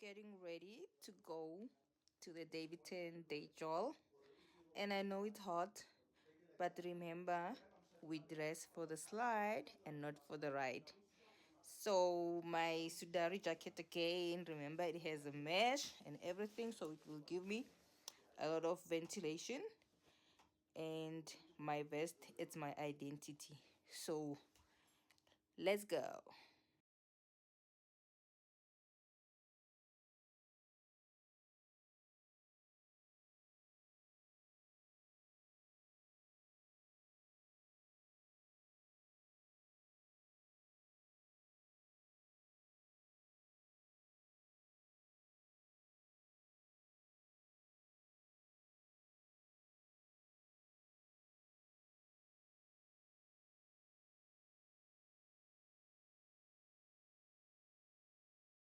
Getting ready to go to the Davidson Day Joel. And I know it's hot, but remember, we dress for the slide and not for the ride. So my Sudari jacket again, remember it has a mesh and everything, so it will give me a lot of ventilation. And my vest, it's my identity. So let's go.